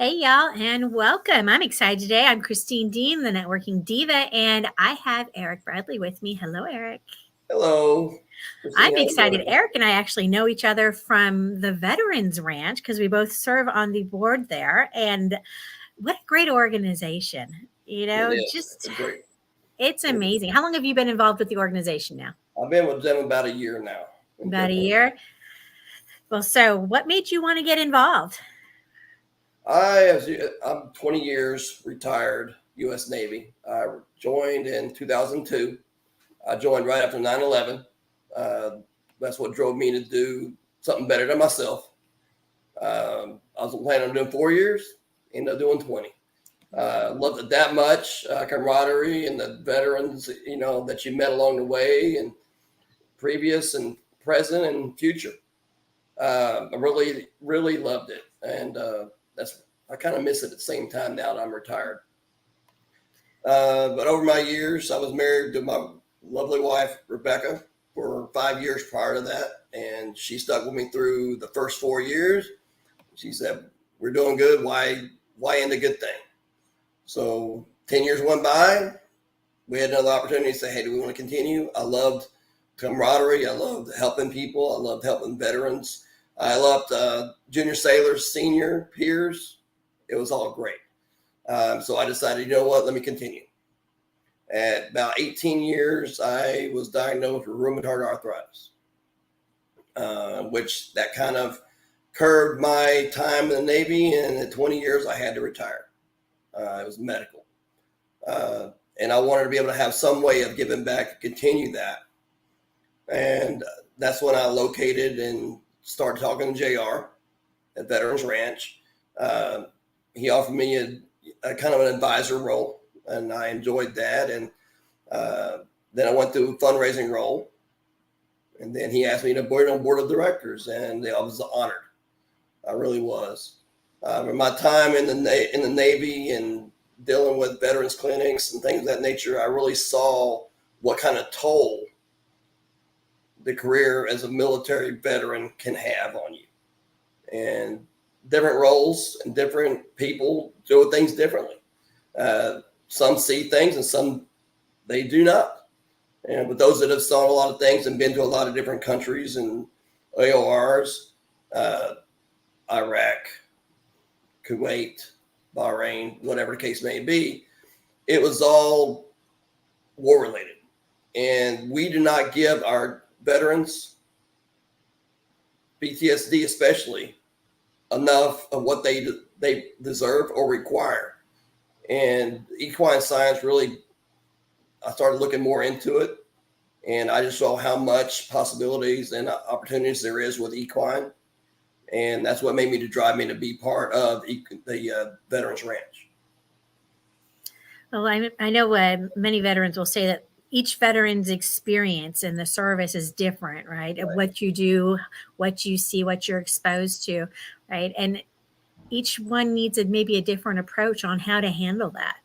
Hey, y'all, and welcome. I'm excited today. I'm Christine Dean, the networking diva, and I have Erik Bradley with me. Hello, Erik. Hello, I'm Christine. How you excited. doing? Erik and I actually know each other from the Veterans Ranch because we both serve on the board there. And what a great organization. It is. Just It's great. it's amazing. How long have you been involved with the organization now? I've been with them about a year now in About a February. year. Well, so what made you want to get involved? I'm 20 years retired U.S. Navy. I joined in 2002. I joined right after 9/11. Uh, that's what drove me to do something better than myself. I was planning on doing 4 years, ended up doing 20. Loved it that much, camaraderie and the veterans, that you met along the way and previous and present and future. I really, really loved it, and that's I kind of miss it at the same time now that I'm retired. But over my years, I was married to my lovely wife Rebecca for 5 years prior to that, and she stuck with me through the first 4 years. She said, "We're doing good. Why end a good thing?" So 10 years went by. We had another opportunity to say, "Hey, do we want to continue?" I loved camaraderie. I loved helping people. I loved helping veterans. I loved junior sailors, senior peers. It was all great. So I decided, you know what, let me continue. At about 18 years, I was diagnosed with rheumatoid arthritis, which that kind of curbed my time in the Navy. And at 20 years, I had to retire. It was medical. And I wanted to be able to have some way of giving back to continue that. And that's when I located and started talking to JR at Veterans Ranch. He offered me a kind of an advisor role, and I enjoyed that. And then I went through a fundraising role, and then he asked me to board on board of directors, and I was honored. I really was. In my time in the Navy and dealing with veterans clinics and things of that nature, I really saw what kind of toll the career as a military veteran can have on you. And different roles and different people do things differently. Some see things and some they do not. And with those that have saw a lot of things and been to a lot of different countries and AORs, Iraq, Kuwait, Bahrain, whatever the case may be, it was all war related. And we do not give our veterans, PTSD especially, enough of what they deserve or require. And equine science really, I started looking more into it, and I just saw how much possibilities and opportunities there is with equine, and that's what made me to drive me to be part of the Veterans Ranch. Well, I know many veterans will say that each veteran's experience in the service is different, right? Of what you do, what you see, what you're exposed to, right? And each one needs maybe a different approach on how to handle that,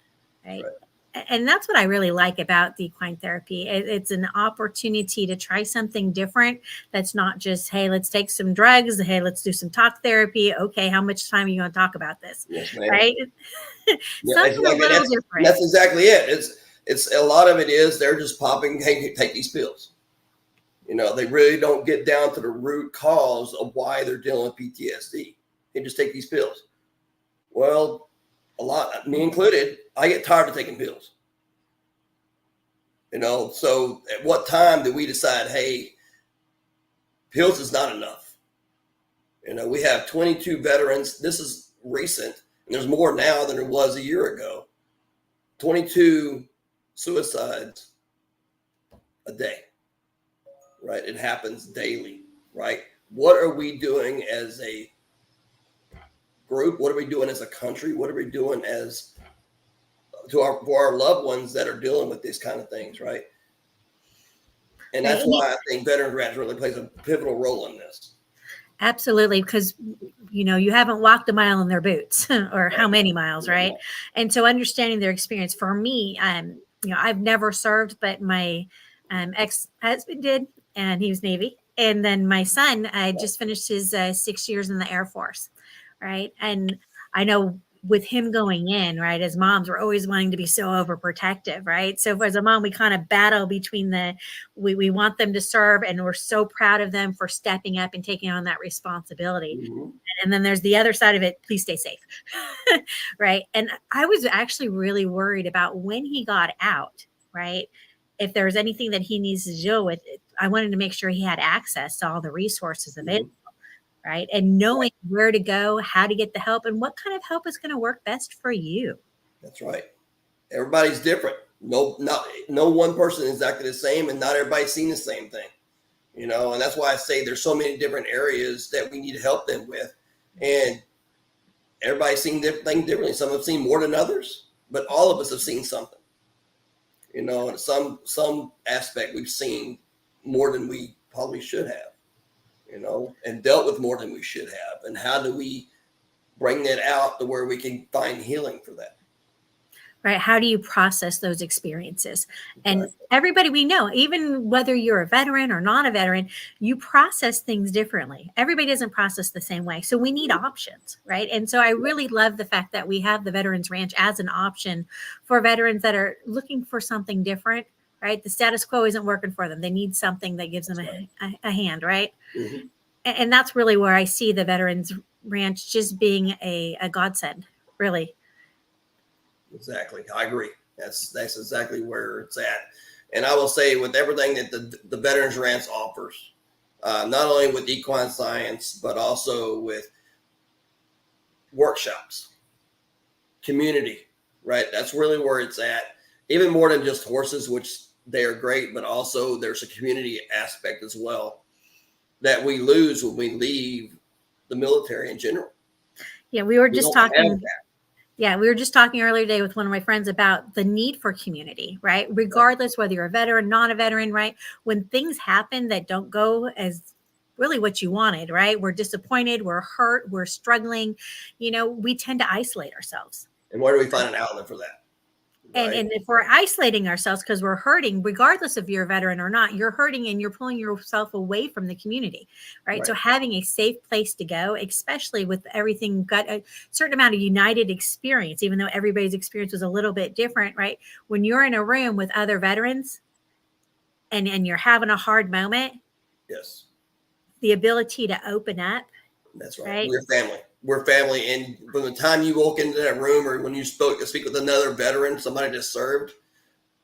right? And that's what I really like about the equine therapy. It's an opportunity to try something different. That's not just, hey, let's take some drugs. Hey, let's do some talk therapy. Okay, how much time are you going to talk about this? Yes, ma'am. Right? Yeah, Something a little different. That's exactly it. It's a lot of it is they're just popping, hey, take these pills. They really don't get down to the root cause of why they're dealing with PTSD. They just take these pills. Well, a lot, me included, I get tired of taking pills. So at what time do we decide, hey, pills is not enough? We have 22 veterans. This is recent, and there's more now than there was a year ago. 22 suicides a day, right? It happens daily, right? What are we doing as a group? What are we doing as a country? What are we doing for our loved ones that are dealing with these kind of things, right? And that's why I think Veterans Ranch really plays a pivotal role in this. Absolutely, because you haven't walked a mile in their boots or how many miles, right? And so understanding their experience for me, I've never served, but my ex-husband did, and he was Navy. And then my son just finished his 6 years in the Air Force, right? And I know with him going in, right, as moms, we're always wanting to be so overprotective, right? So as a mom, we kind of battle between we want them to serve, and we're so proud of them for stepping up and taking on that responsibility. Mm-hmm. And then there's the other side of it, please stay safe. Right. And I was actually really worried about when he got out, right? If there was anything that he needs to deal with, I wanted to make sure he had access to all the resources available, right? And knowing where to go, how to get the help, and what kind of help is going to work best for you. That's right. Everybody's different. No one person is exactly the same, and not everybody's seen the same thing. And that's why I say there's so many different areas that we need to help them with. And everybody's seen things differently. Some have seen more than others, but all of us have seen something. And some aspect we've seen more than we probably should have, and dealt with more than we should have. And how do we bring that out to where we can find healing for that? Right. How do you process those experiences? And everybody we know, even whether you're a veteran or not a veteran, you process things differently. Everybody doesn't process the same way. So we need options, right? And so I really love the fact that we have the Veterans Ranch as an option for veterans that are looking for something different, right? The status quo isn't working for them. They need something that gives them a hand, right? Mm-hmm. And that's really where I see the Veterans Ranch just being a godsend, really. Exactly. I agree. That's exactly where it's at. And I will say, with everything that the Veterans Ranch offers, not only with equine science, but also with workshops, community, right? That's really where it's at. Even more than just horses, which they are great, but also there's a community aspect as well that we lose when we leave the military in general. Yeah, we were just talking. Yeah, we were just talking earlier today with one of my friends about the need for community, right? Regardless whether you're a veteran, not a veteran, right? When things happen that don't go as really what you wanted, right? We're disappointed, we're hurt, we're struggling, we tend to isolate ourselves. And where do we find an outlet for that? Right? And if we're isolating ourselves because we're hurting, regardless if you're a veteran or not, you're hurting and you're pulling yourself away from the community, right? So having a safe place to go, especially with everything, got a certain amount of united experience, even though everybody's experience was a little bit different, right? When you're in a room with other veterans and you're having a hard moment, yes, the ability to open up. That's right. We're family. And from the time you walk into that room, or when you speak with another veteran, somebody that served,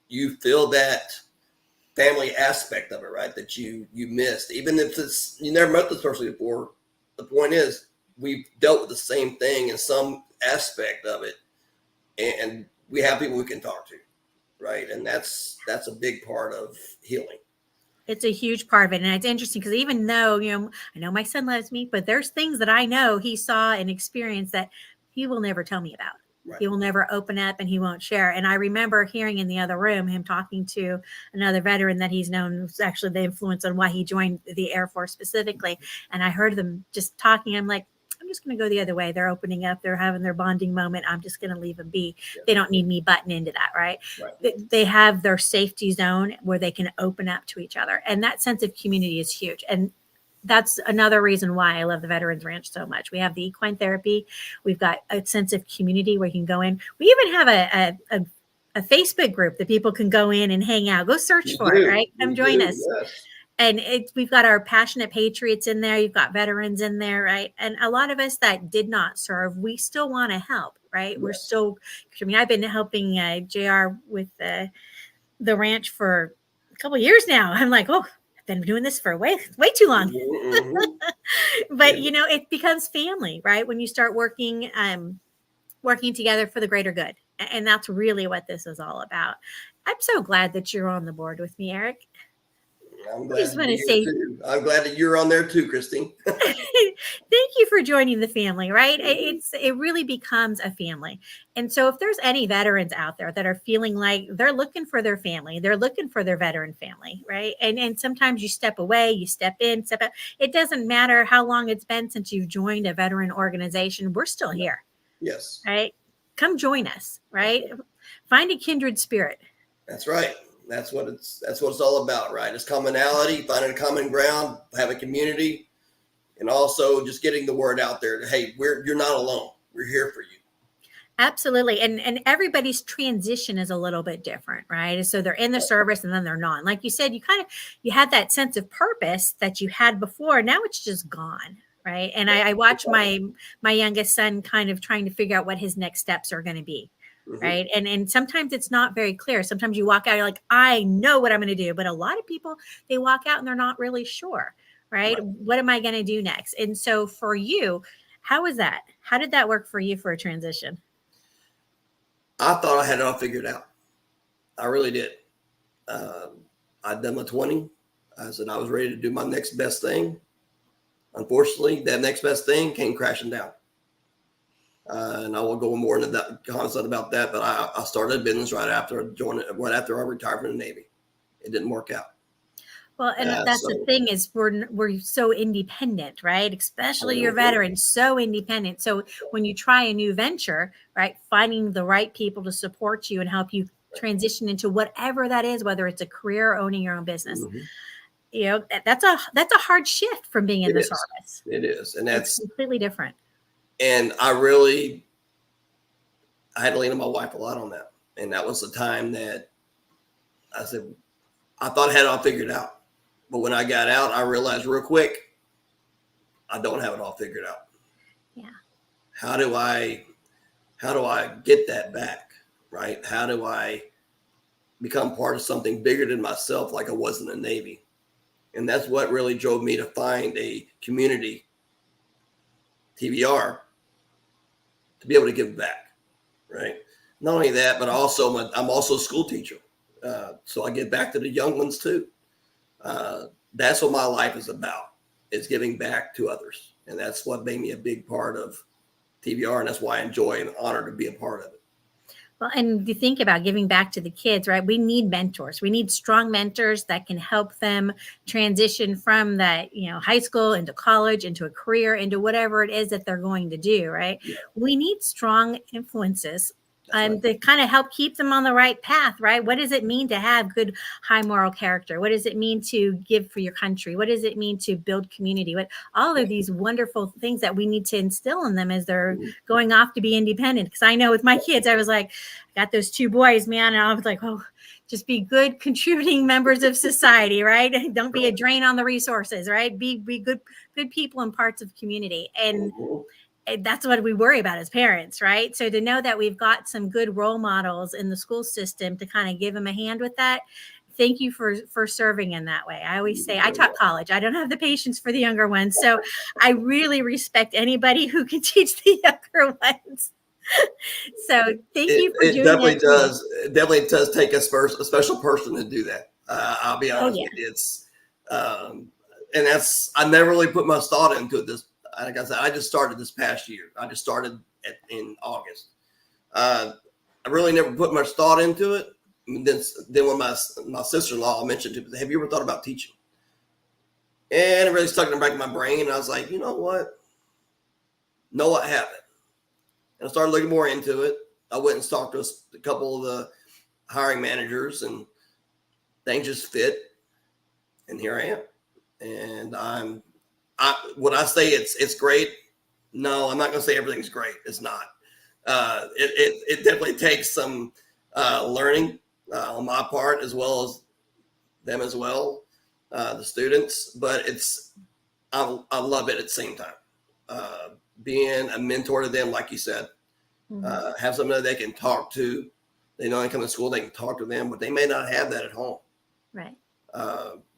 you feel that family aspect of it, right? That you missed, even if you never met this person before. The point is, we've dealt with the same thing in some aspect of it, and we have people we can talk to, right? And that's a big part of healing. It's a huge part of it. And it's interesting because even though, I know my son loves me, but there's things that I know he saw and experienced that he will never tell me about. Right. He will never open up and he won't share. And I remember hearing in the other room him talking to another veteran that he's known was actually the influence on why he joined the Air Force specifically. And I heard them just talking. I'm like, I'm just going to go the other way. They're opening up. They're having their bonding moment. I'm just going to leave them be. Yeah. They don't need me butting into that, right? They have their safety zone where they can open up to each other. And that sense of community is huge. And that's another reason why I love the Veterans Ranch so much. We have the equine therapy. We've got a sense of community where you can go in. We even have a Facebook group that people can go in and hang out. Go search for it, right? Come join us. Yes. And we've got our passionate patriots in there. You've got veterans in there, right? And a lot of us that did not serve, we still want to help, right? Yes. We're still, I've been helping JR with the ranch for a couple of years now. I'm like, oh, I've been doing this for way too long. Mm-hmm. But, it becomes family, right? When you start working together for the greater good. And that's really what this is all about. I'm so glad that you're on the board with me, Erik. I'm glad that you're on there too, Christine. Thank you for joining the family, right? It really becomes a family. And so if there's any veterans out there that are feeling like they're looking for their family, they're looking for their veteran family, right? And sometimes you step away, you step in, step out. It doesn't matter how long it's been since you've joined a veteran organization. We're still here. Yes. Right? Come join us, right? Find a kindred spirit. That's right. That's what it's all about, right? It's commonality, finding a common ground, have a community, and also just getting the word out there that, hey, you're not alone. We're here for you. Absolutely. And everybody's transition is a little bit different, right? So they're in the service and then they're not. Like you said, you had that sense of purpose that you had before. Now it's just gone. Right. And I watch my youngest son kind of trying to figure out what his next steps are going to be. Mm-hmm. Right. And sometimes it's not very clear. Sometimes you walk out, you're like, I know what I'm going to do. But a lot of people, they walk out and they're not really sure. Right. What am I going to do next? And so for you, how was that? How did that work for you for a transition? I thought I had it all figured out. I really did. I'd done my 20. I said I was ready to do my next best thing. Unfortunately, that next best thing came crashing down. And I will go more into that concept about that. But I started a business right after I retired from the Navy. It didn't work out. Well, and that's the thing is we're so independent, right? Especially your veterans, so independent. So when you try a new venture, right, finding the right people to support you and help you transition into whatever that is, whether it's a career or owning your own business, you know, that's a hard shift from being in the service. It is, and that's completely different. And I had to lean on my wife a lot on that, and that was the time that I said I thought I had it all figured out. But when I got out, I realized real quick, I don't have it all figured out. Yeah. How do I get that back? Right? How do I become part of something bigger than myself like I was in the Navy? And that's what really drove me to find a community, TVR, to be able to give back. Right? Not only that, but I'm also a school teacher. So I get back to the young ones too. That's what my life is about, is giving back to others. And that's what made me a big part of TVR. And that's why I enjoy and honor to be a part of it. Well, and you think about giving back to the kids, right? We need mentors. We need strong mentors that can help them transition from that, you know, high school into college, into a career, into whatever it is that they're going to do, right? Yeah. We need strong influences to kind of help keep them on the right path, right? What does it mean to have good, high moral character? What does it mean to give for your country? What does it mean to build community? All of these wonderful things that we need to instill in them as they're going off to be independent. Because I know with my kids, I was like, I got those two boys, man, and I was like, oh, just be good contributing members of society, right? Don't be a drain on the resources, right? Be good people and parts of community. And that's what we worry about as parents, right? So to know that we've got some good role models in the school system to kind of give them a hand with that. Thank you for serving in that way. I always say I taught college. I don't have the patience for the younger ones. So I really respect anybody who can teach the younger ones. So thank you for doing that. It definitely does take a special person to do that. I'll be honest with you. It's and I never really put much thought into this. Like I said, I just started this past year. I just started in August. I really never put much thought into it. And then when my sister-in-law mentioned it, have you ever thought about teaching? And it really stuck in the back of my brain. And I was like, you know what? No, I haven't. And I started looking more into it. I went and talked to a couple of the hiring managers, and things just fit. And here I am. And would I say it's great? No, I'm not going to say everything's great. It's not. It definitely takes some learning on my part, as well as them as well, the students. But I love it at the same time. Being a mentor to them, like you said, have somebody that they can talk to. They know they come to school, they can talk to them, but they may not have that at home. Right.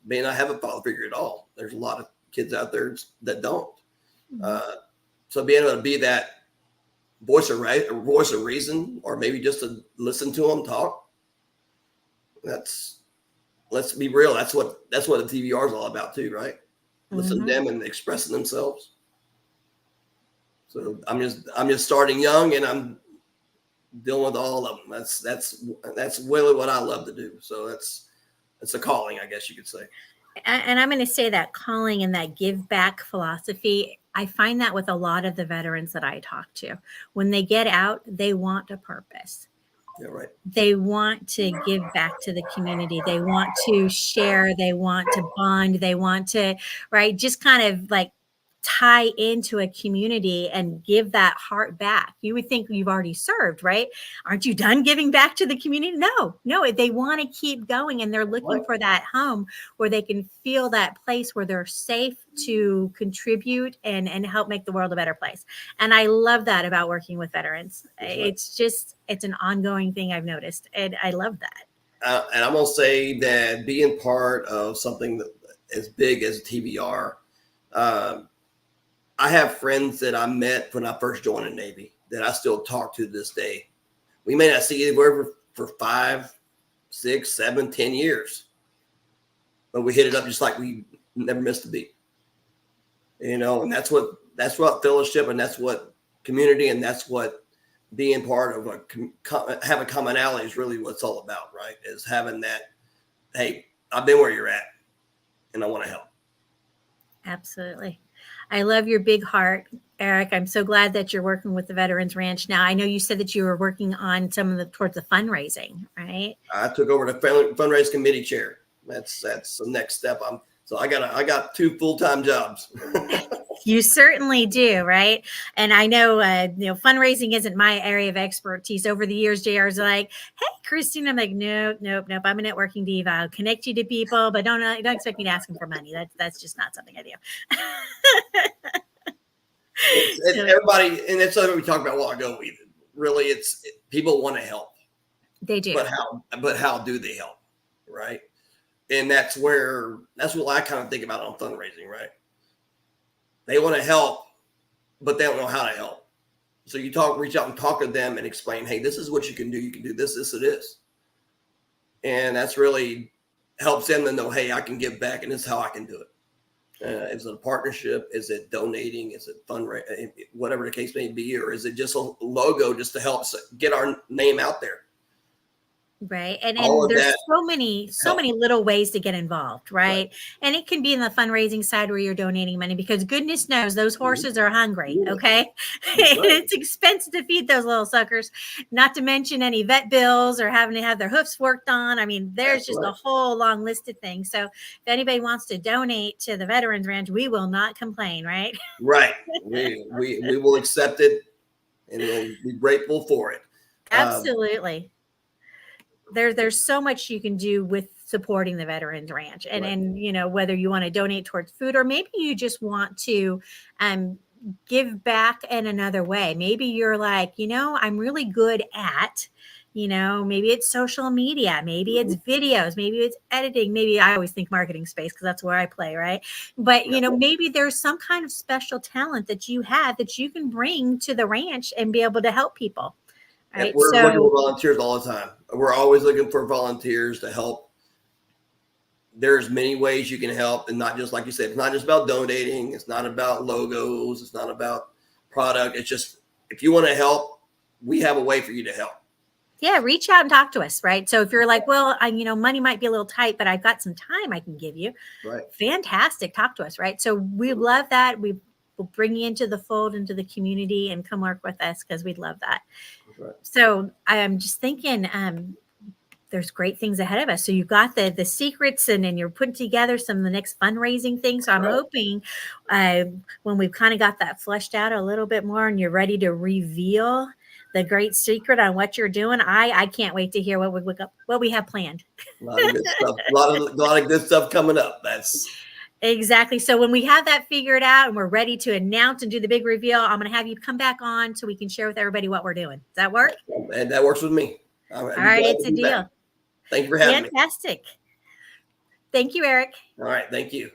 May not have a father figure at all. There's a lot of kids out there that don't. So being able to be that voice of reason, or maybe just to listen to them talk. Let's be real. That's what the TVR is all about too, right? Listen to them and expressing themselves. So I'm just starting young, and I'm dealing with all of them. That's really what I love to do. So it's a calling, I guess you could say. And I'm going to say that calling and that give back philosophy, I find that with a lot of the veterans that I talk to. When they get out, they want a purpose. Yeah, right. They want to give back to the community. They want to share. They want to bond. They want to, right, just kind of like tie into a community and give that heart back. You would think you've already served, right? Aren't you done giving back to the community? No, they want to keep going, and they're looking Right. for that home where they can feel that place where they're safe to contribute and help make the world a better place. And I love that about working with veterans. That's right. It's an ongoing thing I've noticed, and I love that. And I'm going to say that being part of something that as big as TBR, I have friends that I met when I first joined the Navy that I still talk to this day. We may not see each other for 5, 6, 7, 10 years, but we hit it up just like we never missed a beat. And that's what fellowship, and that's what community, and that's what being part of having commonality is really what it's all about, right? Is having that, hey, I've been where you're at, and I want to help. Absolutely. I love your big heart, Erik. I'm so glad that you're working with the Veterans Ranch now. I know you said that you were working on towards the fundraising, right? I took over the fundraising committee chair. That's the next step. I got 2 full-time jobs. You certainly do, right? And I know, fundraising isn't my area of expertise. Over the years, JR's like, "Hey, Christine," I'm like, "Nope. I'm a networking diva. I'll connect you to people, but don't expect me to ask them for money. That's just not something I do." It's everybody, and it's something we talked about a while ago. Really, people want to help. They do, but how do they help, right? And that's what I kind of think about on fundraising, right? They want to help, but they don't know how to help. So you reach out and talk to them and explain, hey, this is what you can do. You can do this, this, or this. And that's really helps them to know, hey, I can give back, and this is how I can do it. Is it a partnership? Is it donating? Is it fundraising? Whatever the case may be, or is it just a logo just to help get our name out there? Right. And there's so many little ways to get involved, right? And it can be in the fundraising side where you're donating money, because goodness knows those horses are hungry. Okay. It's expensive to feed those little suckers, not to mention any vet bills or having to have their hoofs worked on. I mean, there's a whole long list of things. So if anybody wants to donate to the Veterans Ranch, we will not complain, right? Right. We will accept it, and we'll be grateful for it. Absolutely. There's so much you can do with supporting the Veterans Ranch, and whether you want to donate towards food, or maybe you just want to give back in another way. Maybe you're like, I'm really good at, maybe it's social media, maybe it's videos, maybe it's editing, maybe I always think marketing space because that's where I play, right? But maybe there's some kind of special talent that you have that you can bring to the ranch and be able to help people. Right. We're looking for volunteers all the time. We're always looking for volunteers to help. There's many ways you can help, and not just like you said, it's not just about donating. It's not about logos. It's not about product. It's just, if you want to help, we have a way for you to help. Yeah, reach out and talk to us, right? So if you're like, well, money might be a little tight, but I've got some time I can give you. Right. Fantastic. Talk to us, right? So we love that. We'll bring you into the fold, into the community, and come work with us because we'd love that. Right. So I'm just thinking there's great things ahead of us. So you've got the secrets, and then you're putting together some of the next fundraising things. So I'm hoping when we've kind of got that fleshed out a little bit more and you're ready to reveal the great secret on what you're doing, I can't wait to hear what we have planned. A lot of good stuff. A lot of good stuff coming up. That's exactly. So when we have that figured out and we're ready to announce and do the big reveal, I'm going to have you come back on so we can share with everybody what we're doing. Does that work? And that works with me. All right. It's a deal. Back. Thank you for having me. Fantastic. Thank you, Erik. All right. Thank you.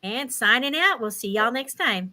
And signing out. We'll see y'all next time.